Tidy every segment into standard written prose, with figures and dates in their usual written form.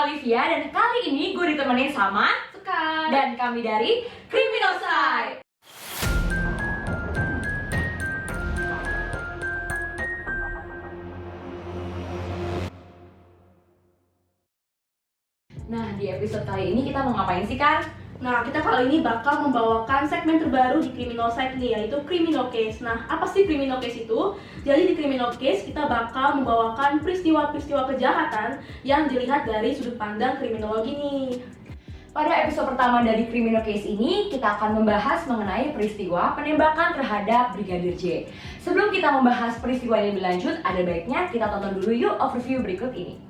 Olivia dan kali ini gue ditemenin sama Sekar dan kami dari Criminalsite. Nah, di episode kali ini kita mau ngapain sih, Kak? Nah, kita kali ini bakal membawakan segmen terbaru di Criminalsite nih, yaitu Criminal Case. Nah, apa sih Criminal Case itu? Jadi di Criminal Case kita bakal membawakan peristiwa-peristiwa kejahatan yang dilihat dari sudut pandang kriminologi nih. Pada episode pertama dari Criminal Case ini, kita akan membahas mengenai peristiwa penembakan terhadap Brigadir J. Sebelum kita membahas peristiwa ini lebih lanjut, ada baiknya kita tonton dulu yuk overview berikut ini.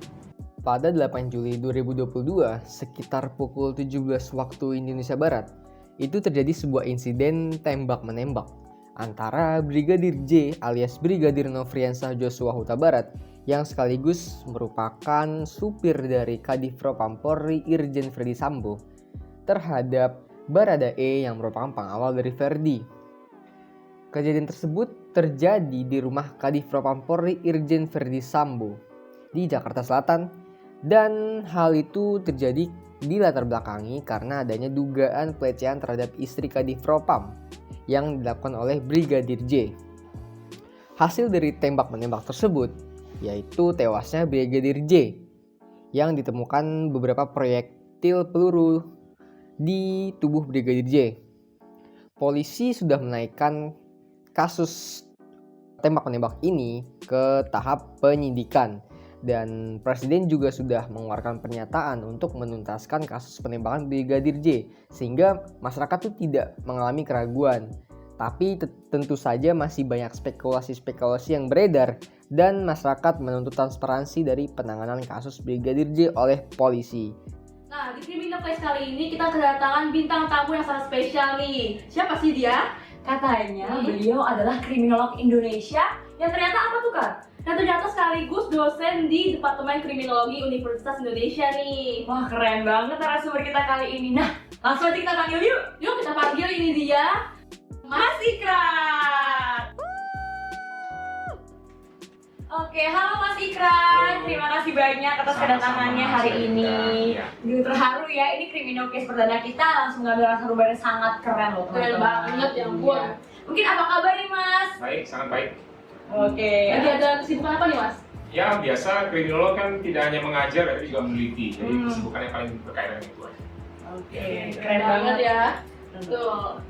Pada 8 Juli 2022, sekitar pukul 17 waktu Indonesia Barat, itu terjadi sebuah insiden tembak-menembak antara Brigadir J alias Brigadir Nofriansah Joshua Huta Barat yang sekaligus merupakan supir dari Kadif Propam Polri Irjen Verdi Sambo terhadap Baradae yang merupakan pengawal dari Verdi. Kejadian tersebut terjadi di rumah Kadif Propam Polri Irjen Verdi Sambo di Jakarta Selatan. Dan hal itu terjadi di latar belakangi karena adanya dugaan pelecehan terhadap istri Kadif Propam yang dilakukan oleh Brigadir J. Hasil dari tembak-menembak tersebut yaitu tewasnya Brigadir J yang ditemukan beberapa proyektil peluru di tubuh Brigadir J. Polisi sudah menaikkan kasus tembak-menembak ini ke tahap penyidikan. Dan Presiden juga sudah mengeluarkan pernyataan untuk menuntaskan kasus penembakan Brigadir J sehingga masyarakat itu tidak mengalami keraguan. Tapi tentu saja masih banyak spekulasi-spekulasi yang beredar dan masyarakat menuntut transparansi dari penanganan kasus Brigadir J oleh polisi. Nah, di Criminal Case kali ini kita kedatangan bintang tamu yang sangat spesial nih. Siapa sih dia? Katanya beliau adalah kriminolog Indonesia yang ternyata apa tuh, Kak? Dan ternyata sekaligus dosen di Departemen Kriminologi Universitas Indonesia nih. Wah, keren banget narasumber kita kali ini. Nah, langsung aja kita panggil yuk. Yuk kita panggil, ini dia Mas Ikrar. Oke, halo Mas Ikrar. Terima kasih banyak atas kedatangannya hari ini. Begitu terharu ya, ini Criminal Case perdana kita langsung ngambil narasumber yang sangat keren loh. Keren banget ya ampun. Mungkin apa kabar nih Mas? Baik, sangat baik. Oke. Lagi ada kesibukan apa nih Mas? Ya, biasa kriminolog kan tidak hanya mengajar, tapi juga meneliti. Jadi kesibukan yang paling berkaitan dengan itu aja. Oke, Keren banget ya. Tuh.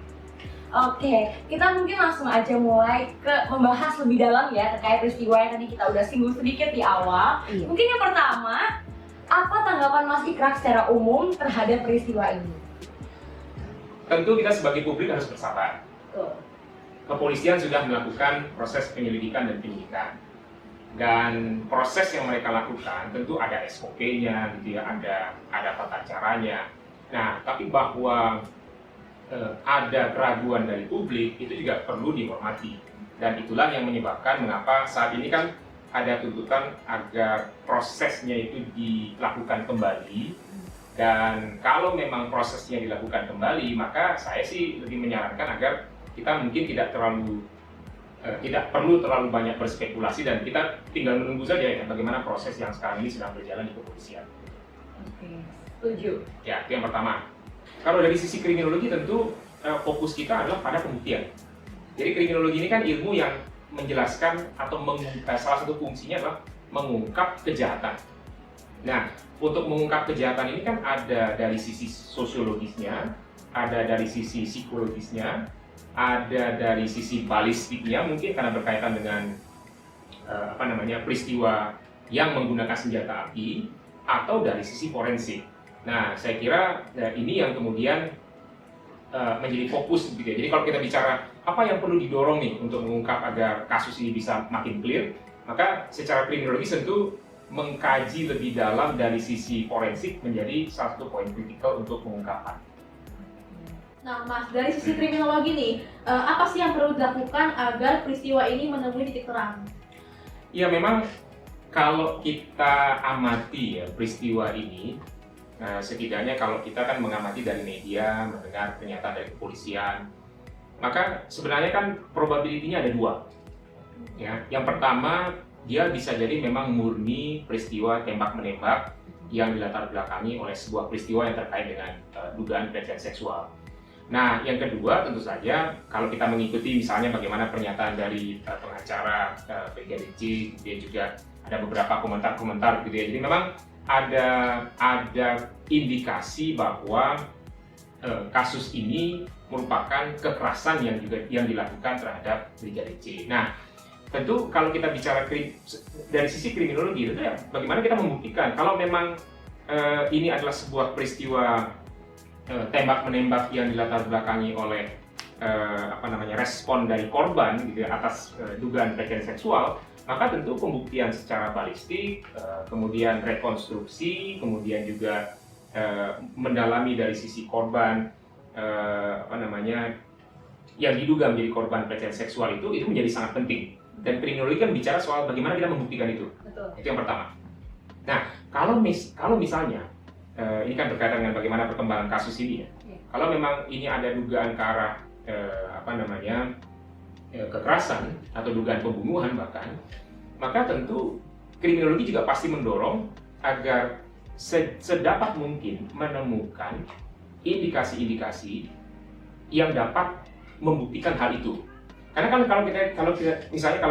Oke, kita mungkin langsung aja mulai ke membahas lebih dalam ya terkait peristiwa yang tadi kita udah singgung sedikit di awal. Iya. Mungkin yang pertama, apa tanggapan Mas Ikrar secara umum terhadap peristiwa ini? Tentu kita sebagai publik harus bersabar. Kepolisian sudah melakukan proses penyelidikan dan penyidikan. Dan proses yang mereka lakukan tentu ada SOP-nya, gitu ya, ada tata caranya. Nah, tapi bahwa ada keraguan dari publik itu juga perlu dihormati. Dan itulah yang menyebabkan mengapa saat ini kan ada tuntutan agar prosesnya itu dilakukan kembali. Dan kalau memang prosesnya dilakukan kembali, maka saya sih lebih menyarankan agar kita mungkin tidak perlu terlalu banyak berspekulasi dan kita tinggal menunggu saja ya bagaimana proses yang sekarang ini sedang berjalan di kepolisian. Oke, setuju. Ya, itu yang pertama. Kalau dari sisi kriminologi tentu fokus kita adalah pada pembuktian. Jadi kriminologi ini kan ilmu yang menjelaskan atau salah satu fungsinya adalah mengungkap kejahatan. Nah, untuk mengungkap kejahatan ini kan ada dari sisi sosiologisnya, ada dari sisi psikologisnya, ada dari sisi balistiknya mungkin karena berkaitan dengan peristiwa yang menggunakan senjata api, atau dari sisi forensik. Nah, saya kira ini yang kemudian menjadi fokus gitu ya. Jadi kalau kita bicara apa yang perlu didorong nih untuk mengungkap agar kasus ini bisa makin clear, maka secara kriminologi tentu mengkaji lebih dalam dari sisi forensik menjadi salah satu poin kritikal untuk pengungkapan. Nah Mas, dari sisi kriminologi nih, apa sih yang perlu dilakukan agar peristiwa ini menemui titik terang? Ya memang kalau kita amati ya peristiwa ini, setidaknya kalau kita kan mengamati dari media, mendengar pernyataan dari kepolisian, maka sebenarnya kan probability-nya ada dua. Ya, yang pertama dia bisa jadi memang murni peristiwa tembak-menembak yang dilatar belakangi oleh sebuah peristiwa yang terkait dengan dugaan pelecehan seksual. Nah, yang kedua tentu saja kalau kita mengikuti misalnya bagaimana pernyataan dari pengacara Brigadir J, dia juga ada beberapa komentar-komentar gitu ya. Jadi memang ada indikasi bahwa kasus ini merupakan kekerasan yang dilakukan terhadap Brigadir J. Nah, tentu kalau kita bicara dari sisi kriminologi, tentu ya bagaimana kita membuktikan kalau memang ini adalah sebuah peristiwa tembak-menembak yang dilatar belakangi oleh respon dari korban gitu ya, atas dugaan pelecehan seksual, maka tentu pembuktian secara balistik, kemudian rekonstruksi, kemudian juga mendalami dari sisi korban yang diduga menjadi korban pelecehan seksual itu menjadi sangat penting. Dan kriminologi kan bicara soal bagaimana kita membuktikan itu. Betul. Itu yang pertama. Nah, kalau misalnya ini kan berkaitan dengan bagaimana perkembangan kasus ini ya. Kalau memang ini ada dugaan ke arah kekerasan atau dugaan pembunuhan bahkan, maka tentu kriminologi juga pasti mendorong agar sedapat mungkin menemukan indikasi-indikasi yang dapat membuktikan hal itu. Karena kan kalau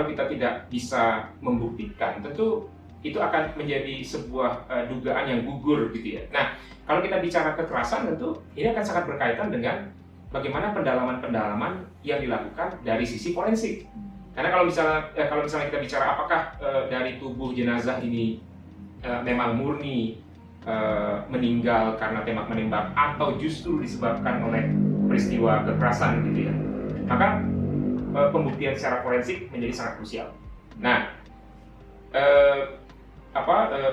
kita tidak bisa membuktikan, tentu itu akan menjadi sebuah dugaan yang gugur gitu ya. Nah, kalau kita bicara kekerasan tentu ini akan sangat berkaitan dengan bagaimana pendalaman yang dilakukan dari sisi forensik. Karena kalau misalnya kita bicara apakah dari tubuh jenazah ini memang murni meninggal karena tembak menembak atau justru disebabkan oleh peristiwa kekerasan gitu ya, maka pembuktian secara forensik menjadi sangat krusial. Nah,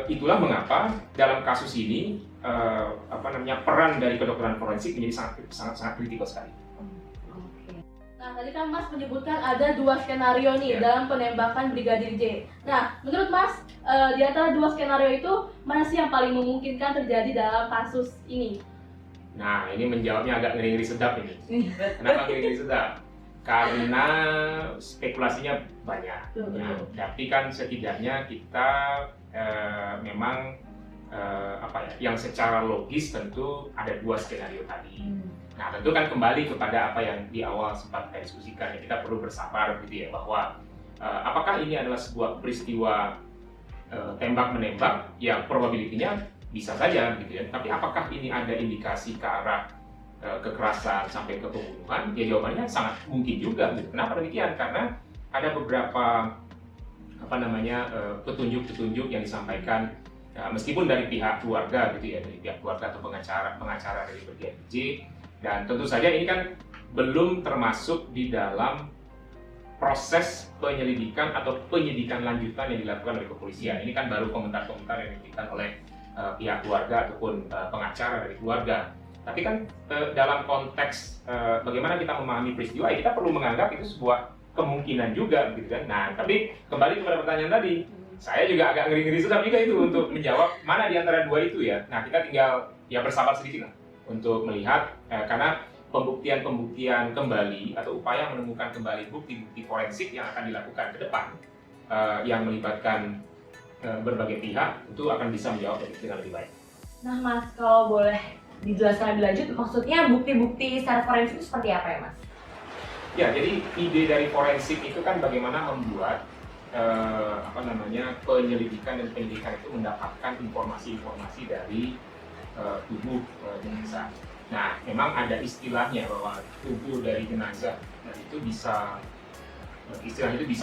itulah mengapa dalam kasus ini peran dari kedokteran forensik menjadi sangat kritikal sekali. Nah, tadi kan Mas menyebutkan ada 2 skenario nih dalam penembakan Brigadir J. Nah, menurut Mas, di antara 2 skenario itu mana sih yang paling memungkinkan terjadi dalam kasus ini? Nah, ini menjawabnya agak ngeri-ngeri sedap ini. Kenapa ngeri-ngeri sedap? Karena spekulasinya banyak. Nah, tapi kan setidaknya kita memang yang secara logis tentu ada 2 skenario tadi. Nah, tentu kan kembali kepada apa yang di awal sempat kita diskusikan, ya, kita perlu bersabar gitu ya, bahwa apakah ini adalah sebuah peristiwa tembak-menembak yang probability-nya bisa saja gitu ya, tapi apakah ini ada indikasi ke arah kekerasan sampai ke pembunuhan? Ya jawabannya sangat mungkin juga gitu. Kenapa demikian? Karena ada beberapa petunjuk-petunjuk yang disampaikan meskipun dari pihak keluarga gitu ya, dari pihak keluarga atau pengacara dari Brigadir J. Dan tentu saja ini kan belum termasuk di dalam proses penyelidikan atau penyidikan lanjutan yang dilakukan oleh kepolisian. Ini kan baru komentar-komentar yang diberikan oleh pihak keluarga ataupun pengacara dari keluarga. Tapi kan dalam konteks bagaimana kita memahami peristiwa, kita perlu menganggap itu sebuah kemungkinan juga, gitu kan. Nah, tapi kembali kepada pertanyaan tadi, saya juga agak ngeri-ngeri sedap juga itu untuk menjawab mana di antara 2 itu ya. Nah, kita tinggal ya bersabar sedikit lah untuk melihat karena pembuktian kembali atau upaya menemukan kembali bukti-bukti forensik yang akan dilakukan ke depan yang melibatkan berbagai pihak itu akan bisa menjawab dengan lebih baik. Nah Mas, kalau boleh dijelaskan lebih lanjut, maksudnya bukti-bukti secara forensik itu seperti apa ya Mas? Ya, jadi ide dari forensik itu kan bagaimana membuat penyelidikan dan penyidikan itu mendapatkan informasi-informasi dari tubuh jenazah. Nah, memang ada istilahnya bahwa tubuh dari jenazah itu bisa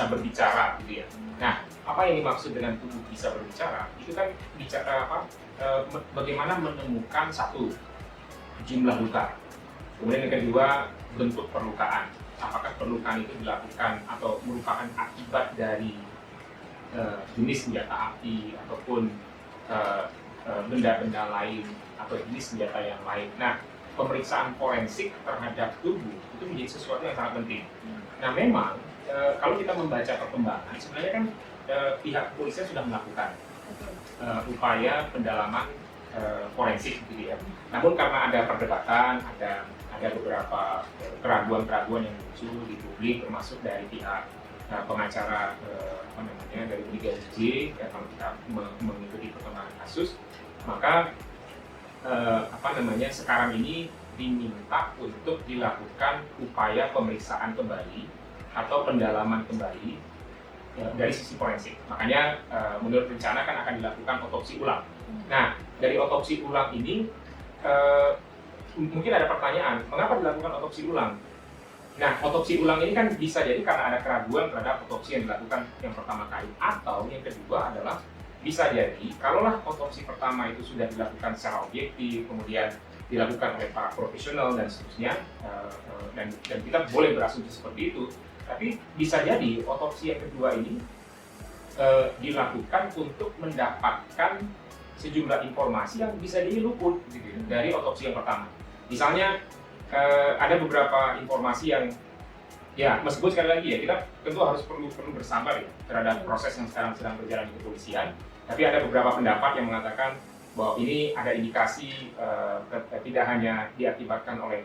berbicara gitu ya. Nah, apa yang dimaksud dengan tubuh bisa berbicara? Itu kan bicara bagaimana menemukan satu jumlah luka. Kemudian yang kedua, bentuk perlukaan. Apakah perlukaan itu dilakukan atau merupakan akibat dari jenis senjata api ataupun benda-benda lain atau jenis senjata yang lain. Nah, pemeriksaan forensik terhadap tubuh itu menjadi sesuatu yang sangat penting. Nah, memang kalau kita membaca perkembangan, sebenarnya kan pihak kepolisian sudah melakukan upaya pendalaman forensik gitu ya. Namun karena ada perdebatan, ada beberapa keraguan-keraguan yang muncul di publik, termasuk dari pihak pengacara dari Brigadir J, ya, kalau kita mengikuti perkembangan kasus, maka sekarang ini diminta untuk dilakukan upaya pemeriksaan kembali atau pendalaman kembali dari sisi forensik. Makanya menurut rencana kan akan dilakukan otopsi ulang. Nah, dari otopsi ulang ini mungkin ada pertanyaan, mengapa dilakukan otopsi ulang? Nah, otopsi ulang ini kan bisa jadi karena ada keraguan terhadap otopsi yang dilakukan yang pertama kali, atau yang kedua adalah bisa jadi kalaulah otopsi pertama itu sudah dilakukan secara objektif, kemudian dilakukan oleh para profesional dan seterusnya, dan kita boleh berasumsi seperti itu, tapi bisa jadi otopsi yang kedua ini dilakukan untuk mendapatkan sejumlah informasi yang bisa jadi luput gitu, dari otopsi yang pertama. Misalnya ada beberapa informasi yang ya meskipun sekali lagi ya kita tentu harus perlu bersabar ya terhadap proses yang sekarang sedang berjalan di kepolisian, tapi ada beberapa pendapat yang mengatakan bahwa ini ada indikasi tidak hanya diakibatkan oleh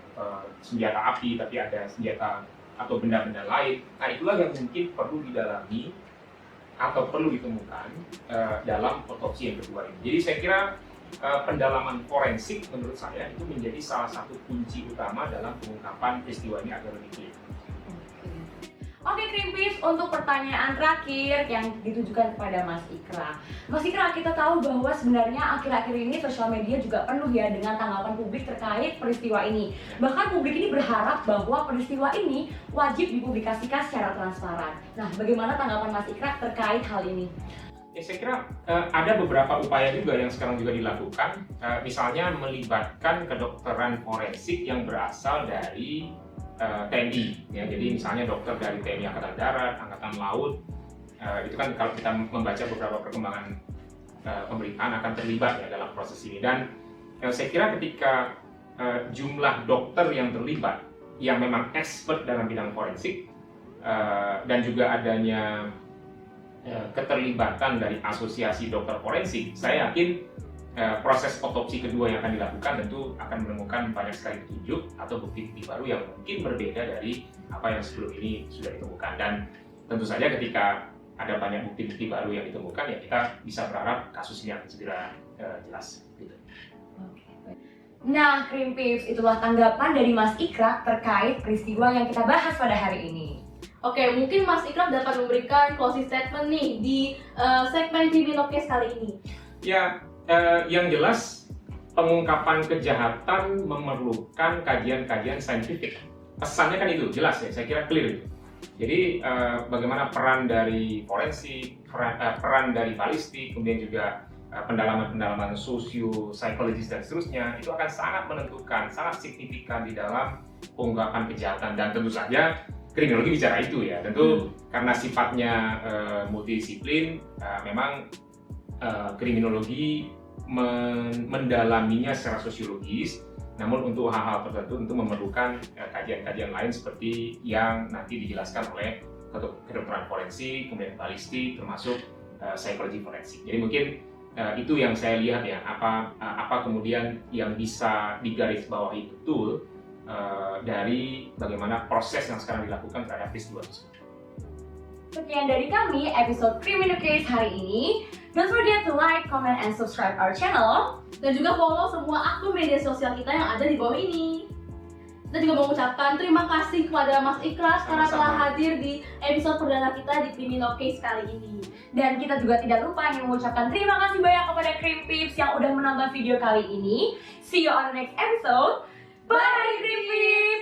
senjata api, tapi ada senjata atau benda-benda lain. Nah, itulah yang mungkin perlu didalami atau perlu ditemukan dalam otopsi yang kedua ini. Jadi saya kira pendalaman forensik menurut saya itu menjadi salah satu kunci utama dalam pengungkapan peristiwa ini agar lebih clear. Oke Krimpis, untuk pertanyaan terakhir yang ditujukan kepada Mas Ikra. Mas Ikra, kita tahu bahwa sebenarnya akhir-akhir ini sosial media juga penuh ya dengan tanggapan publik terkait peristiwa ini. Bahkan publik ini berharap bahwa peristiwa ini wajib dipublikasikan secara transparan. Nah, bagaimana tanggapan Mas Ikra terkait hal ini? Ya, saya kira ada beberapa upaya juga yang sekarang juga dilakukan, misalnya melibatkan kedokteran forensik yang berasal dari TNI, ya. Jadi misalnya dokter dari TNI Angkatan Darat, Angkatan Laut, itu kan kalau kita membaca beberapa perkembangan pemberitaan akan terlibat ya dalam proses ini. Dan saya kira ketika jumlah dokter yang terlibat, yang memang expert dalam bidang forensik, dan juga adanya keterlibatan dari asosiasi dokter forensik, saya yakin proses otopsi kedua yang akan dilakukan tentu akan menemukan banyak sekali petunjuk atau bukti-bukti baru yang mungkin berbeda dari apa yang sebelum ini sudah ditemukan. Dan tentu saja ketika ada banyak bukti-bukti baru yang ditemukan, ya kita bisa berharap kasus ini akan segera jelas. Gitu. Nah, Krimpis, itulah tanggapan dari Mas Ikra terkait peristiwa yang kita bahas pada hari ini. Oke, mungkin Mas Ikra dapat memberikan closing statement nih di segmen Criminal Case kali ini. Ya, yang jelas pengungkapan kejahatan memerlukan kajian-kajian saintifik. Pesannya kan itu jelas ya, saya kira clear itu. Jadi bagaimana peran dari forensik, peran dari balistik, kemudian juga pendalaman-pendalaman sosio-psikologis dan seterusnya, itu akan sangat menentukan, sangat signifikan di dalam pengungkapan kejahatan. Dan tentu saja kriminologi bicara itu ya, tentu karena sifatnya multidisiplin, memang kriminologi mendalaminya secara sosiologis, namun untuk hal-hal tertentu tentu memerlukan kajian-kajian lain seperti yang nanti dijelaskan oleh kedokteran forensik, kemudian balistik, termasuk psikologi forensik. Jadi mungkin itu yang saya lihat ya, apa kemudian yang bisa digarisbawahi betul dari bagaimana proses yang sekarang dilakukan terhadap peristiwa tersebut. Sekian dari kami episode Criminal Case hari ini. Don't forget to like, comment, and subscribe our channel. Dan juga follow semua akun media sosial kita yang ada di bawah ini. Kita juga mau mengucapkan terima kasih kepada Mas Ikra karena telah hadir di episode perdana kita di Criminal Case kali ini. Dan kita juga tidak lupa ingin mengucapkan terima kasih banyak kepada Krimpis yang udah menonton video kali ini. See you on the next episode. Bye Krimpis!